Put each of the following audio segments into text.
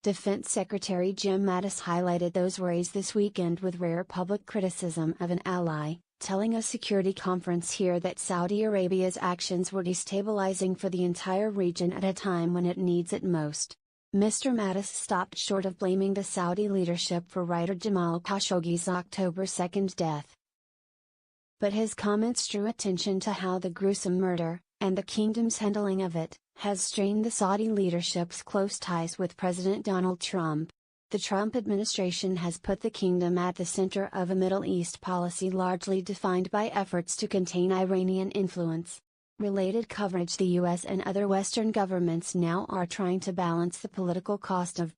Defense Secretary Jim Mattis highlighted those worries this weekend with rare public criticism of an ally, telling a security conference here that Saudi Arabia's actions were destabilizing for the entire region at a time when it needs it most. Mr. Mattis stopped short of blaming the Saudi leadership for writer Jamal Khashoggi's October 2 death. But his comments drew attention to how the gruesome murder, and the kingdom's handling of it, has strained the Saudi leadership's close ties with President Donald Trump. The Trump administration has put the kingdom at the center of a Middle East policy largely defined by efforts to contain Iranian influence. Related coverage: the US and other Western governments now are trying to balance the political cost of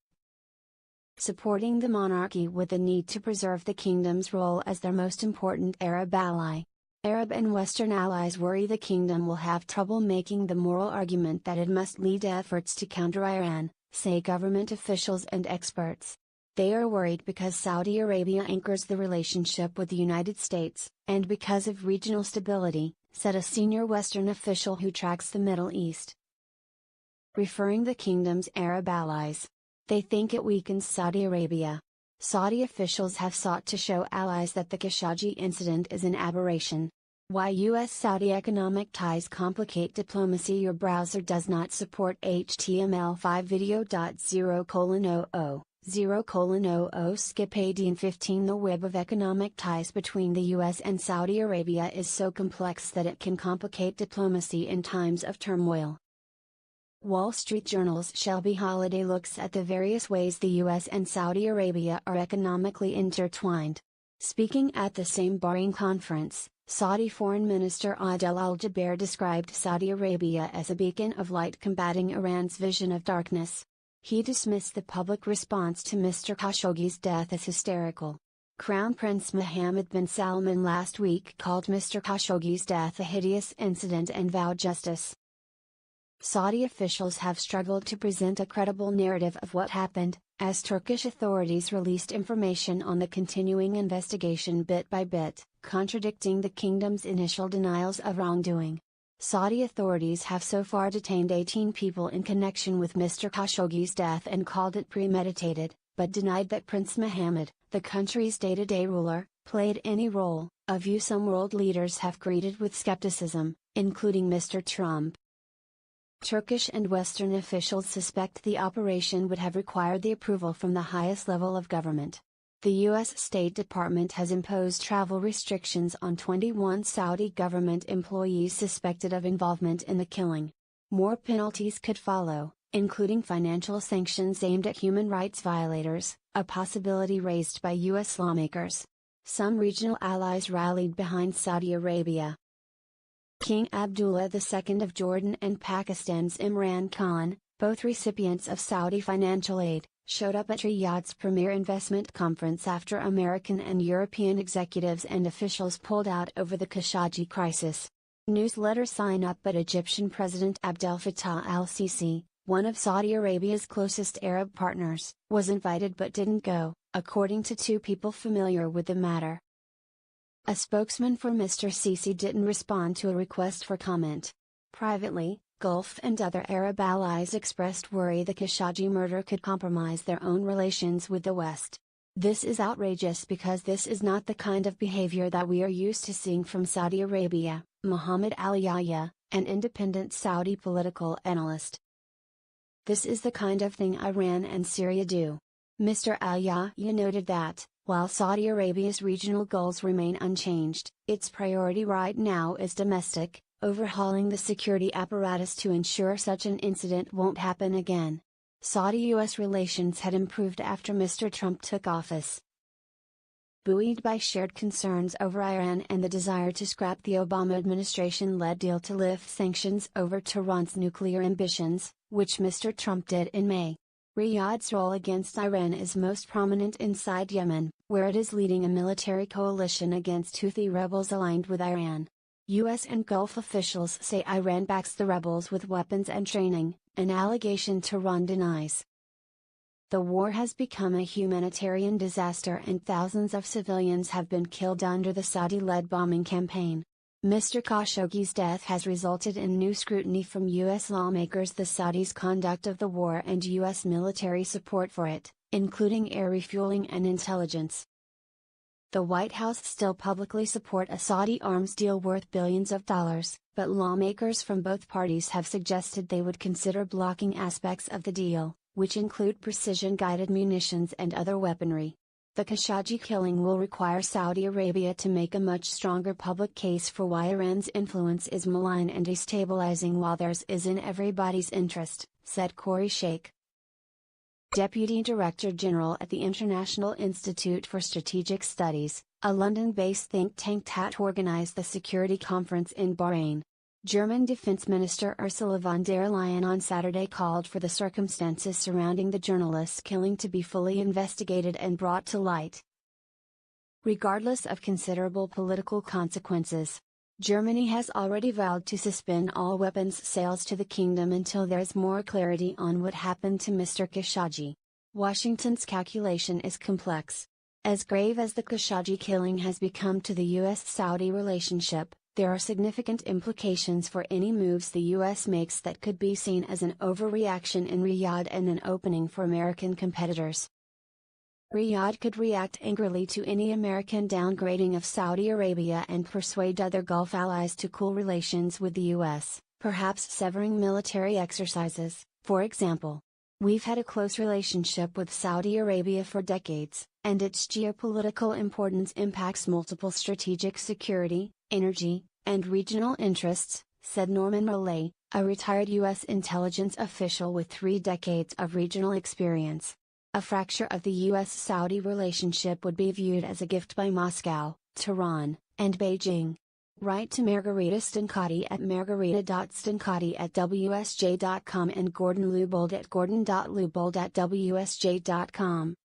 supporting the monarchy with the need to preserve the kingdom's role as their most important Arab ally. Arab and Western allies worry the kingdom will have trouble making the moral argument that it must lead efforts to counter Iran, say government officials and experts. They are worried because Saudi Arabia anchors the relationship with the United States, and because of regional stability, said a senior Western official who tracks the Middle East. Referring the kingdom's Arab allies, they think it weakens Saudi Arabia. Saudi officials have sought to show allies that the Khashoggi incident is an aberration. Why US-Saudi economic ties complicate diplomacy. Your browser does not support HTML5 video.0:00, 0:00 skip 15. The web of economic ties between the US and Saudi Arabia is so complex that it can complicate diplomacy in times of turmoil. Wall Street Journal's Shelby Holiday looks at the various ways the US and Saudi Arabia are economically intertwined. Speaking at the same Bahrain conference, Saudi Foreign Minister Adel Al-Jubeir described Saudi Arabia as a beacon of light combating Iran's vision of darkness. He dismissed the public response to Mr. Khashoggi's death as hysterical. Crown Prince Mohammed bin Salman last week called Mr. Khashoggi's death a hideous incident and vowed justice. Saudi officials have struggled to present a credible narrative of what happened, as Turkish authorities released information on the continuing investigation bit by bit, contradicting the kingdom's initial denials of wrongdoing. Saudi authorities have so far detained 18 people in connection with Mr. Khashoggi's death and called it premeditated, but denied that Prince Mohammed, the country's day-to-day ruler, played any role, a view some world leaders have greeted with skepticism, including Mr. Trump. Turkish and Western officials suspect the operation would have required the approval from the highest level of government. The U.S. State Department has imposed travel restrictions on 21 Saudi government employees suspected of involvement in the killing. More penalties could follow, including financial sanctions aimed at human rights violators, a possibility raised by U.S. lawmakers. Some regional allies rallied behind Saudi Arabia. King Abdullah II of Jordan and Pakistan's Imran Khan, both recipients of Saudi financial aid, showed up at Riyadh's premier investment conference after American and European executives and officials pulled out over the Khashoggi crisis. Newsletter sign up at Egyptian President Abdel Fattah al-Sisi, one of Saudi Arabia's closest Arab partners, was invited but didn't go, according to two people familiar with the matter. A spokesman for Mr. Sisi didn't respond to a request for comment. Privately, Gulf and other Arab allies expressed worry the Khashoggi murder could compromise their own relations with the West. This is outrageous because this is not the kind of behavior that we are used to seeing from Saudi Arabia, Mohammed Al-Yahya, an independent Saudi political analyst. This is the kind of thing Iran and Syria do. Mr. Al-Yahya noted that, while Saudi Arabia's regional goals remain unchanged, its priority right now is domestic, overhauling the security apparatus to ensure such an incident won't happen again. Saudi-US relations had improved after Mr. Trump took office. Buoyed by shared concerns over Iran and the desire to scrap the Obama administration-led deal to lift sanctions over Tehran's nuclear ambitions, which Mr. Trump did in May. Riyadh's role against Iran is most prominent inside Yemen, where it is leading a military coalition against Houthi rebels aligned with Iran. U.S. and Gulf officials say Iran backs the rebels with weapons and training, an allegation Tehran denies. The war has become a humanitarian disaster and thousands of civilians have been killed under the Saudi-led bombing campaign. Mr. Khashoggi's death has resulted in new scrutiny from U.S. lawmakers. The Saudis' conduct of the war and U.S. military support for it, including air refueling and intelligence. The White House still publicly support a Saudi arms deal worth billions of dollars, but lawmakers from both parties have suggested they would consider blocking aspects of the deal, which include precision-guided munitions and other weaponry. The Khashoggi killing will require Saudi Arabia to make a much stronger public case for why Iran's influence is malign and destabilizing while theirs is in everybody's interest, said Corey Sheikh, Deputy Director General at the International Institute for Strategic Studies, a London-based think tank that organized the security conference in Bahrain. German Defense Minister Ursula von der Leyen on Saturday called for the circumstances surrounding the journalist's killing to be fully investigated and brought to light. Regardless of considerable political consequences, Germany has already vowed to suspend all weapons sales to the kingdom until there is more clarity on what happened to Mr. Khashoggi. Washington's calculation is complex. As grave as the Khashoggi killing has become to the U.S.-Saudi relationship, there are significant implications for any moves the U.S. makes that could be seen as an overreaction in Riyadh and an opening for American competitors. Riyadh could react angrily to any American downgrading of Saudi Arabia and persuade other Gulf allies to cool relations with the U.S., perhaps severing military exercises. For example, we've had a close relationship with Saudi Arabia for decades, and its geopolitical importance impacts multiple strategic security, energy, and regional interests, said Norman Raleigh, a retired U.S. intelligence official with 3 decades of regional experience. A fracture of the U.S.-Saudi relationship would be viewed as a gift by Moscow, Tehran, and Beijing. Write to Margarita Stancati at margarita.stancati@wsj.com and Gordon Lubold at gordon.lubold@wsj.com.